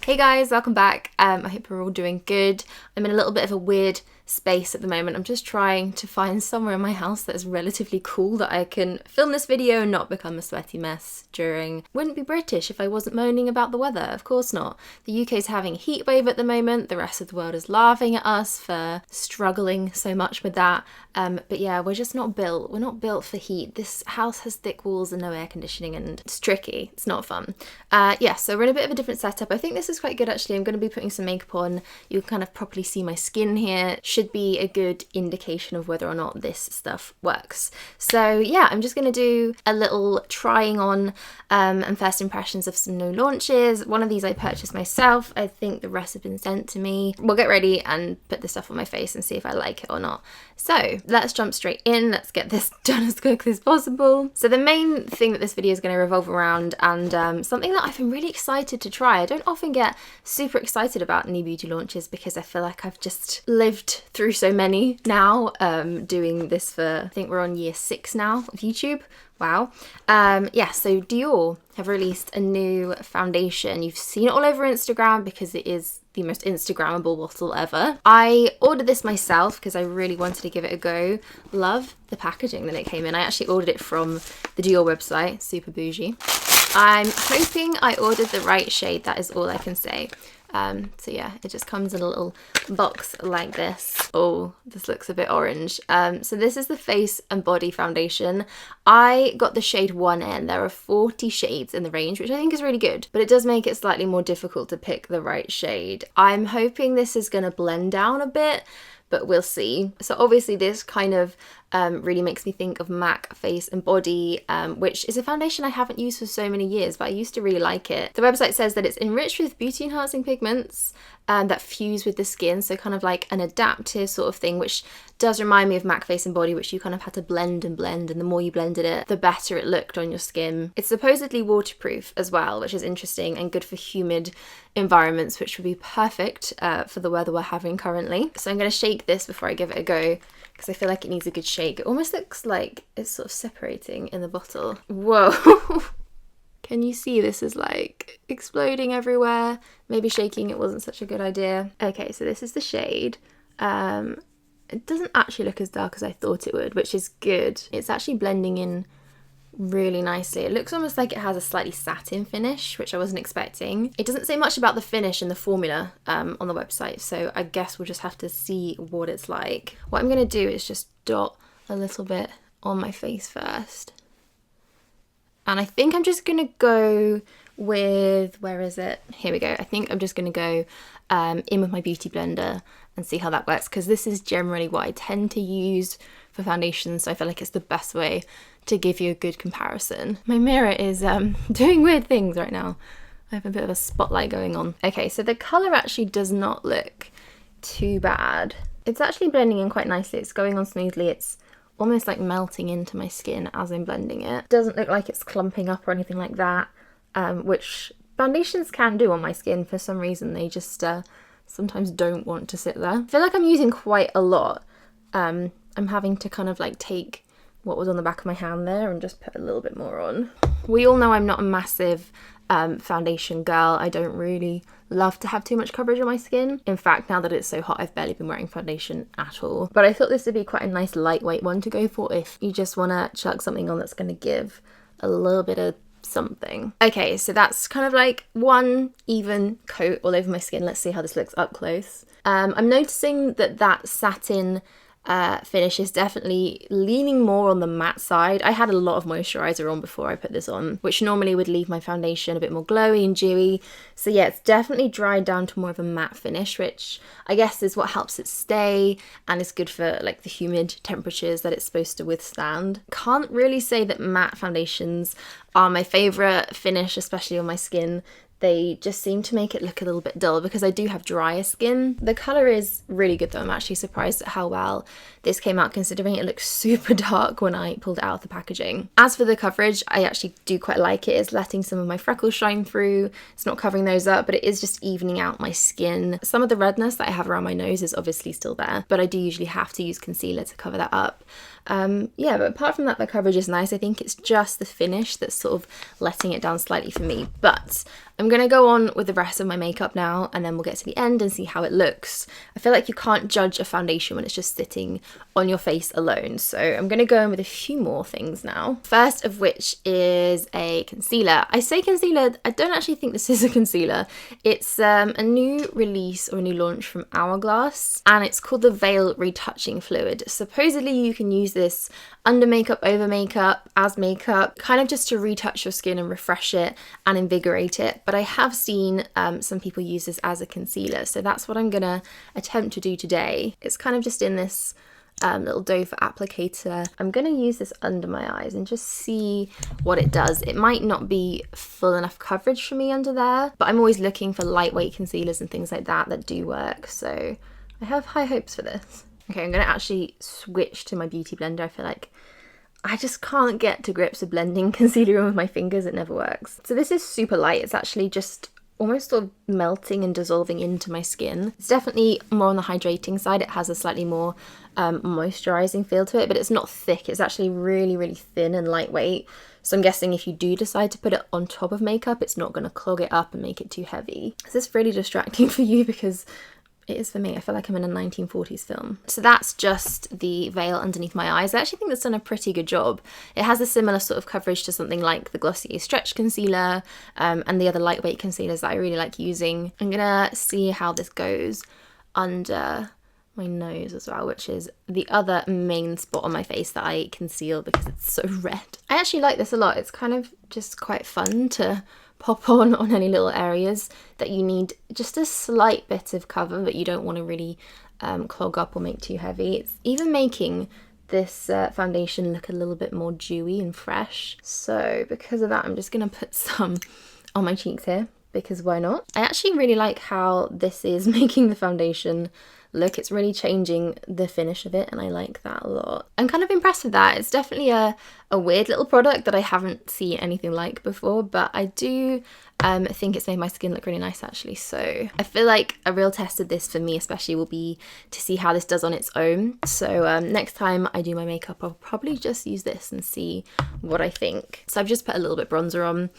Hey guys, welcome back. I hope you're all doing good. I'm in a little bit of a weird space at the moment. I'm just trying to find somewhere in my house that is relatively cool that I can film this video and not become a sweaty mess during. Wouldn't be British if I wasn't moaning about the weather, of course not. The UK is having a heat wave at the moment. The rest of the world is laughing at us for struggling so much with that. But yeah, we're just not built. We're not built for heat. This house has thick walls and no air conditioning and it's tricky. It's not fun. Yeah, so we're in a bit of a different setup. I think this is quite good actually. I'm going to be putting some makeup on. You can kind of properly see my skin here. Should be a good indication of whether or not this stuff works. So yeah, I'm just going to do a little trying on and first impressions of some new launches. One of these I purchased myself. I think the rest have been sent to me. We'll get ready and put this stuff on my face and see if I like it or not. So let's jump straight in. Let's get this done as quickly as possible. So the main thing that this video is going to revolve around, and something that I've been really excited to try. I don't often get super excited about new beauty launches because I feel like I've just lived through so many now, doing this for, I think we're on year 6 now of YouTube. Wow. Yeah, so Dior have released a new foundation. You've seen it all over Instagram because it is the most Instagrammable bottle ever. I ordered this myself because I really wanted to give it a go. Love the packaging that it came in. I actually ordered it from the Dior website, super bougie. I'm hoping I ordered the right shade, that is all I can say. So yeah, it just comes in a little box like this. Oh, this looks a bit orange. So this is the Face and Body Foundation. I got the shade 1N. There are 40 shades in the range, which I think is really good, but it does make it slightly more difficult to pick the right shade. I'm hoping this is going to blend down a bit, but we'll see. So obviously this kind of really makes me think of MAC Face and Body, which is a foundation I haven't used for so many years, but I used to really like it. The website says that it's enriched with beauty enhancing pigments that fuse with the skin, so kind of like an adaptive sort of thing, which does remind me of MAC Face and Body, which you kind of had to blend, and the more you blended it, the better it looked on your skin. It's supposedly waterproof as well, which is interesting and good for humid environments, which would be perfect for the weather we're having currently. So I'm going to shake this before I give it a go, because I feel like it needs a good shake. It almost looks like it's sort of separating in the bottle. Whoa. Can you see this is like exploding everywhere? Maybe shaking it wasn't such a good idea. Okay, so this is the shade. It doesn't actually look as dark as I thought it would, which is good. It's actually blending in really nicely. It looks almost like it has a slightly satin finish, which I wasn't expecting. It doesn't say much about the finish in the formula on the website, so I guess we'll just have to see what it's like. What I'm going to do is just dot a little bit on my face first. And I think I'm just going to go with, where is it? Here we go. I think I'm just going to go in with my beauty blender and see how that works, because this is generally what I tend to use for foundations, so I feel like it's the best way to give you a good comparison. My mirror is doing weird things right now. I have a bit of a spotlight going on. Okay, so the colour actually does not look too bad. It's actually blending in quite nicely. It's going on smoothly. It's almost like melting into my skin as I'm blending it. Doesn't look like it's clumping up or anything like that, which foundations can do on my skin for some reason. They just sometimes don't want to sit there. I feel like I'm using quite a lot. I'm having to kind of like take what was on the back of my hand there and just put a little bit more on. We all know I'm not a massive foundation girl. I don't really love to have too much coverage on my skin. In fact, now that it's so hot, I've barely been wearing foundation at all. But I thought this would be quite a nice lightweight one to go for if you just want to chuck something on that's going to give a little bit of something. Okay, so that's kind of like one even coat all over my skin. Let's see how this looks up close. I'm noticing that satin finish is definitely leaning more on the matte side. I had a lot of moisturizer on before I put this on, which normally would leave my foundation a bit more glowy and dewy. So yeah, it's definitely dried down to more of a matte finish, which I guess is what helps it stay and is good for like the humid temperatures that it's supposed to withstand. Can't really say that matte foundations are my favorite finish, especially on my skin. They just seem to make it look a little bit dull because I do have drier skin. The colour is really good though. I'm actually surprised at how well this came out, considering it looks super dark when I pulled it out of the packaging. As for the coverage, I actually do quite like it. It's letting some of my freckles shine through. It's not covering those up, but it is just evening out my skin. Some of the redness that I have around my nose is obviously still there, but I do usually have to use concealer to cover that up. Yeah, but apart from that, the coverage is nice. I think it's just the finish that's sort of letting it down slightly for me. But I'm going to go on with the rest of my makeup now, and then we'll get to the end and see how it looks. I feel like you can't judge a foundation when it's just sitting on your face alone. So I'm going to go in with a few more things now. First of which is a concealer. I say concealer, I don't actually think this is a concealer. It's a new release or a new launch from Hourglass, and it's called the Veil Retouching Fluid. Supposedly you can use this under makeup, over makeup, as makeup, kind of just to retouch your skin and refresh it and invigorate it. But I have seen some people use this as a concealer, so that's what I'm gonna attempt to do today. It's kind of just in this little doe applicator. I'm gonna use this under my eyes and just see what it does. It might not be full enough coverage for me under there, but I'm always looking for lightweight concealers and things like that that do work, so I have high hopes for this. Okay, I'm gonna actually switch to my beauty blender. I feel like I just can't get to grips with blending concealer in with my fingers. It never works. So this is super light. It's actually just almost sort of melting and dissolving into my skin. It's definitely more on the hydrating side. It has a slightly more moisturizing feel to it, but it's not thick. It's actually really, really thin and lightweight. So I'm guessing if you do decide to put it on top of makeup, it's not gonna clog it up and make it too heavy. Is this really distracting for you? Because it is for me. I feel like I'm in a 1940s film. So that's just the veil underneath my eyes. I actually think that's done a pretty good job. It has a similar sort of coverage to something like the Glossier Stretch Concealer and the other lightweight concealers that I really like using. I'm gonna see how this goes under my nose as well, which is the other main spot on my face that I conceal because it's so red. I actually like this a lot. It's kind of just quite fun to pop on any little areas that you need just a slight bit of cover but you don't want to really clog up or make too heavy. It's even making this foundation look a little bit more dewy and fresh. So because of that, I'm just gonna put some on my cheeks here because why not? I actually really like how this is making the foundation look. It's really changing the finish of it and I like that a lot. I'm kind of impressed with that. It's definitely a weird little product that I haven't seen anything like before, but I do think it's made my skin look really nice actually. So I feel like a real test of this for me especially will be to see how this does on its own. So next time I do my makeup, I'll probably just use this and see what I think. So I've just put a little bit bronzer on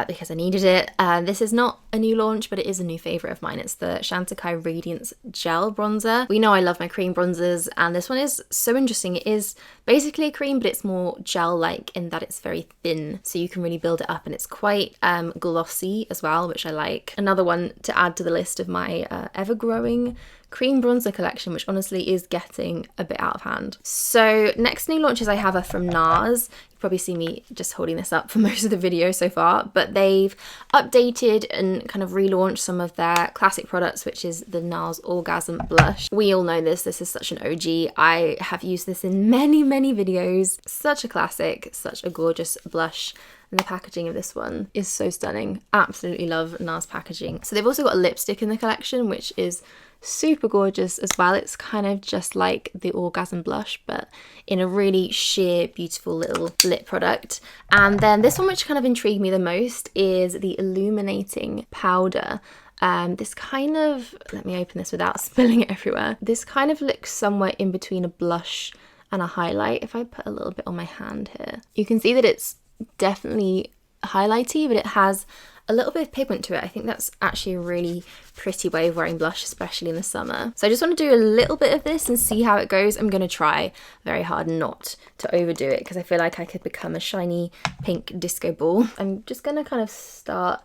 because I needed it. This is not a new launch, but it is a new favourite of mine. It's the Chantecaille Radiance Gel Bronzer. We know I love my cream bronzers, and this one is so interesting. It is basically a cream, but it's more gel-like in that it's very thin, so you can really build it up, and it's quite glossy as well, which I like. Another one to add to the list of my ever-growing cream bronzer collection, which honestly is getting a bit out of hand. So next new launches I have are from Nars. You probably see me just holding this up for most of the video so far, but they've updated and kind of relaunched some of their classic products, which is the Nars Orgasm blush. We all know this is such an OG. I have used this in many videos. Such a classic, such a gorgeous blush. And the packaging of this one is so stunning. Absolutely love Nars packaging. So they've also got a lipstick in the collection, which is super gorgeous as well. It's kind of just like the Orgasm blush, but in a really sheer, beautiful little lip product. And then this one, which kind of intrigued me the most, is the Illuminating Powder. This kind of, let me open this without spilling it everywhere. This kind of looks somewhere in between a blush and a highlight. If I put a little bit on my hand here, you can see that it's definitely highlighty, but it has a little bit of pigment to it. I think that's actually a really pretty way of wearing blush, especially in the summer. So I just want to do a little bit of this and see how it goes. I'm going to try very hard not to overdo it because I feel like I could become a shiny pink disco ball. I'm just going to kind of start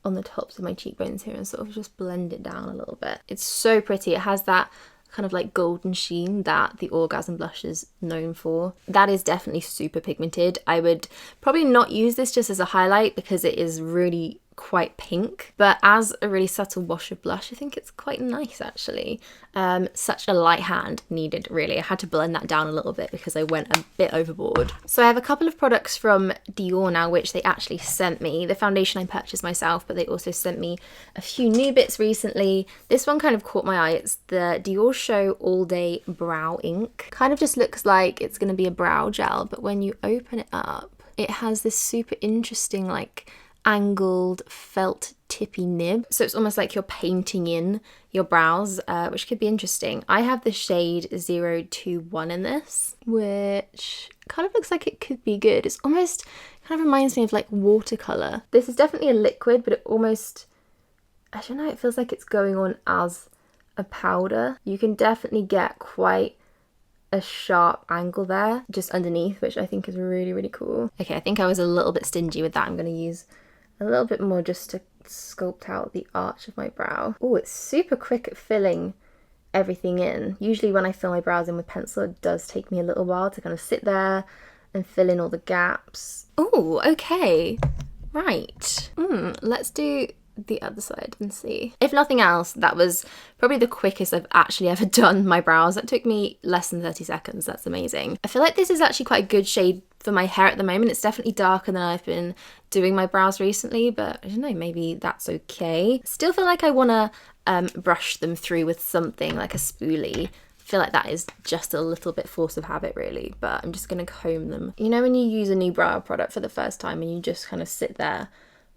on the tops of my cheekbones here and sort of just blend it down a little bit. It's so pretty. It has that kind of like golden sheen that the Orgasm blush is known for. That is definitely super pigmented. I would probably not use this just as a highlight because it is really quite pink, but as a really subtle wash of blush, I think it's quite nice actually. Such a light hand needed really. I had to blend that down a little bit because I went a bit overboard. So I have a couple of products from Dior now, which they actually sent me. The foundation I purchased myself, but they also sent me a few new bits recently. This one kind of caught my eye. It's the Dior Show All Day Brow Ink. Kind of just looks like it's going to be a brow gel, but when you open it up, it has this super interesting like angled felt tippy nib. So it's almost like you're painting in your brows, which could be interesting. I have the shade 021 in this, which kind of looks like it could be good. It's almost kind of reminds me of like watercolor. This is definitely a liquid, but it almost, I don't know, it feels like it's going on as a powder. You can definitely get quite a sharp angle there just underneath, which I think is really, really cool. Okay, I think I was a little bit stingy with that. I'm going to use a little bit more just to sculpt out the arch of my brow. Oh, it's super quick at filling everything in. Usually when I fill my brows in with pencil, it does take me a little while to kind of sit there and fill in all the gaps. Oh, okay. Right. Let's do the other side and see. If nothing else, that was probably the quickest I've actually ever done my brows. That took me less than 30 seconds. That's amazing. I feel like this is actually quite a good shade for my hair at the moment. It's definitely darker than I've been doing my brows recently, but I don't know, maybe that's okay. Still feel like I want to brush them through with something like a spoolie. I feel like that is just a little bit force of habit really, but I'm just going to comb them. You know when you use a new brow product for the first time and you just kind of sit there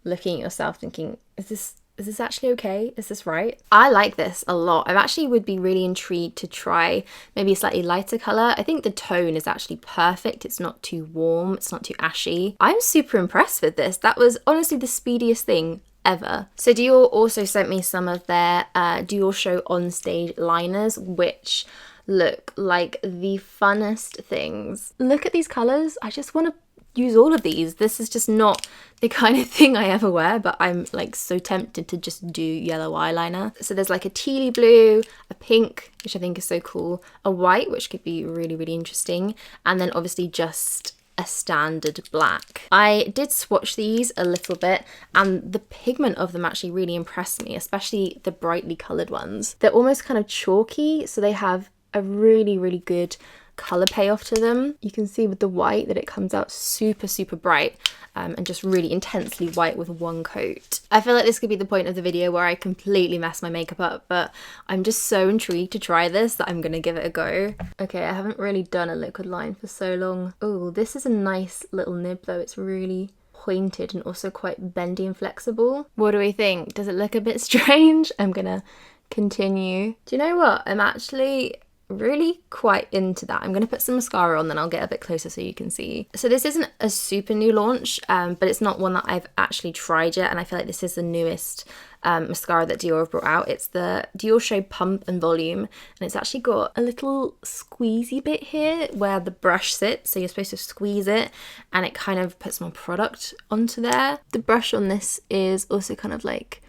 looking at yourself thinking, is this actually okay? Is this right? I like this a lot. I actually would be really intrigued to try maybe a slightly lighter colour. I think the tone is actually perfect. It's not too warm, it's not too ashy. I'm super impressed with this. That was honestly the speediest thing ever. So Dior also sent me some of their Dior Show on stage liners, which look like the funnest things. Look at these colours. I just want to use all of these. This is just not the kind of thing I ever wear, but I'm like so tempted to just do yellow eyeliner. So there's like a tealy blue, a pink, which I think is so cool, a white, which could be really, really interesting, and then obviously just a standard black. I did swatch these a little bit and the pigment of them actually really impressed me, especially the brightly coloured ones. They're almost kind of chalky, so they have a really, really good colour payoff to them. You can see with the white that it comes out super, super bright and just really intensely white with one coat. I feel like this could be the point of the video where I completely mess my makeup up, but I'm just so intrigued to try this that I'm gonna give it a go. Okay, I haven't really done a liquid line for so long. Oh, this is a nice little nib though. It's really pointed and also quite bendy and flexible. What do we think? Does it look a bit strange? I'm gonna continue. Do you know what? I'm actually really quite into that. I'm going to put some mascara on, then I'll get a bit closer so you can see. So this isn't a super new launch, but it's not one that I've actually tried yet, and I feel like this is the newest mascara that Dior have brought out. It's the Dior Show Pump and Volume, and it's actually got a little squeezy bit here where the brush sits, so you're supposed to squeeze it and it kind of puts more product onto there. The brush on this is also kind of like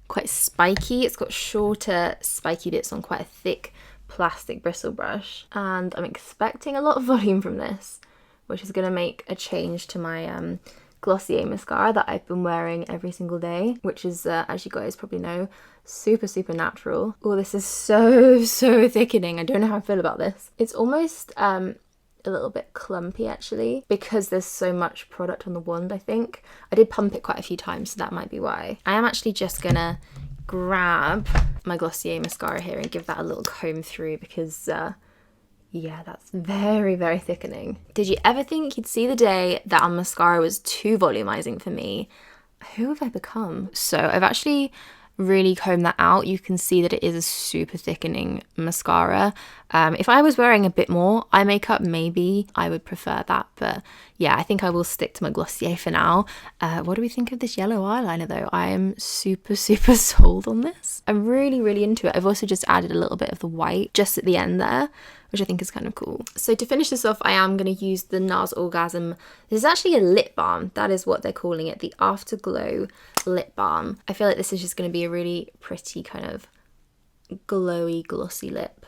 quite spiky. It's got shorter spiky bits on quite a thick plastic bristle brush, and I'm expecting a lot of volume from this, which is going to make a change to my Glossier mascara that I've been wearing every single day, which is as you guys probably know, super, super natural. Oh, this is so, so thickening. I don't know how I feel about this. It's almost a little bit clumpy actually, because there's so much product on the wand. I think I did pump it quite a few times, so that might be why. I am actually just gonna grab my Glossier mascara here and give that a little comb through, because yeah, that's very, very thickening. Did you ever think you'd see the day that our mascara was too volumizing for me? Who have I become? So I've actually really combed that out. You can see that it is a super thickening mascara. If I was wearing a bit more eye makeup, maybe I would prefer that, but yeah, I think I will stick to my Glossier for now. What do we think of this yellow eyeliner though? I am super, super sold on this. I'm really, really into it. I've also just added a little bit of the white just at the end there, which I think is kind of cool. So to finish this off, I am going to use the Nars Orgasm. This is actually a lip balm. That is what they're calling it, the Afterglow Lip Balm. I feel like this is just going to be a really pretty kind of glowy, glossy lip.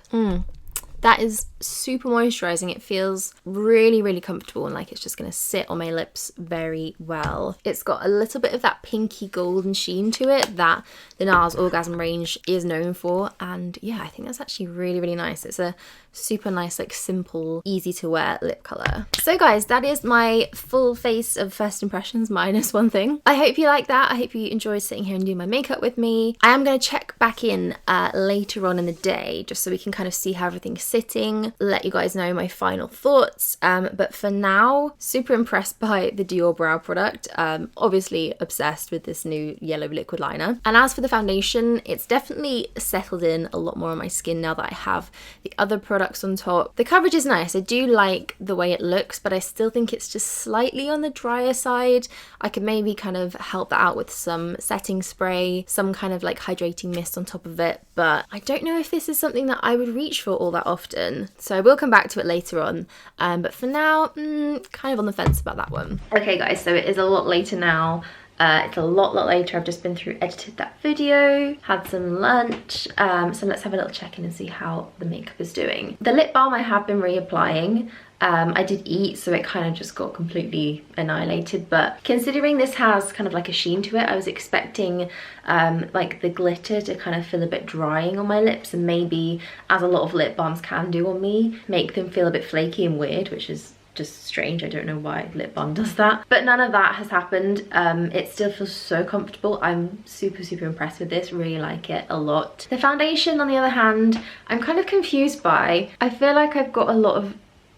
That is super moisturizing. It feels really, really comfortable and like it's just going to sit on my lips very well. It's got a little bit of that pinky golden sheen to it that the Nars Orgasm range is known for, and yeah, I think that's actually really, really nice. It's a super nice, like simple, easy to wear lip color. So guys, that is my full face of first impressions minus one thing. I hope you like that. I hope you enjoyed sitting here and doing my makeup with me. I am going to check back in later on in the day just so we can kind of see how everything's sitting, let you guys know my final thoughts. But for now, super impressed by the Dior brow product. Obviously obsessed with this new yellow liquid liner. And as for the foundation, it's definitely settled in a lot more on my skin now that I have the other products on top. The coverage is nice. I do like the way it looks, but I still think it's just slightly on the drier side. I could maybe kind of help that out with some setting spray, some kind of like hydrating mist on top of it, but I don't know if this is something that I would reach for all that often. So I will come back to it later on, but for now, kind of on the fence about that one. Okay guys, so it is a lot later now. It's a lot later. I've just been through, edited that video, had some lunch, so let's have a little check-in and see how the makeup is doing. The lip balm I have been reapplying. I did eat, so it kind of just got completely annihilated, but considering this has kind of like a sheen to it, I was expecting like the glitter to kind of feel a bit drying on my lips, and maybe, as a lot of lip balms can do on me, make them feel a bit flaky and weird, which is just strange. I don't know why lip balm does that, but none of that has happened. It still feels so comfortable. I'm super impressed with this, really like it a lot. The foundation, on the other hand, I'm kind of confused by. I feel like I've got a lot of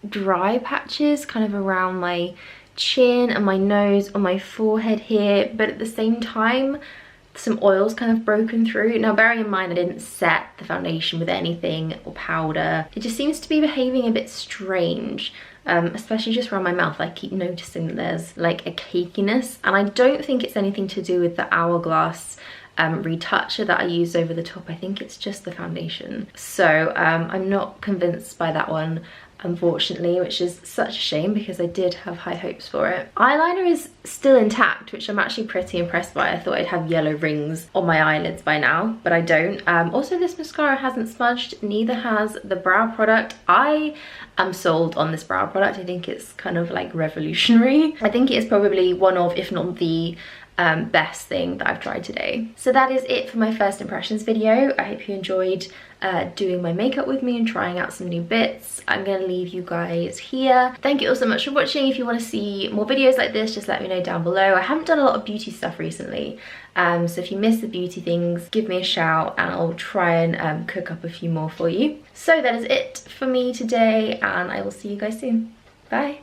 dry patches kind of around my chin and my nose, on my forehead here, but at the same time some oil's kind of broken through. Now bearing in mind I didn't set the foundation with anything or powder, it just seems to be behaving a bit strange. Especially just around my mouth. I keep noticing that there's like a cakiness, and I don't think it's anything to do with the Hourglass retoucher that I used over the top. I think it's just the foundation. So I'm not convinced by that one, unfortunately, which is such a shame because I did have high hopes for it. Eyeliner is still intact, which I'm actually pretty impressed by. I thought I'd have yellow rings on my eyelids by now, but I don't. Also, this mascara hasn't smudged, neither has the brow product. I am sold on this brow product. I think it's kind of like revolutionary. I think it is probably one of, if not the best thing that I've tried today. So that is it for my first impressions video. I hope you enjoyed doing my makeup with me and trying out some new bits. I'm gonna leave you guys here. Thank you all so much for watching. If you want to see more videos like this, just let me know down below. I haven't done a lot of beauty stuff recently, so if you miss the beauty things, give me a shout and I'll try and cook up a few more for you. So that is it for me today, and I will see you guys soon. Bye.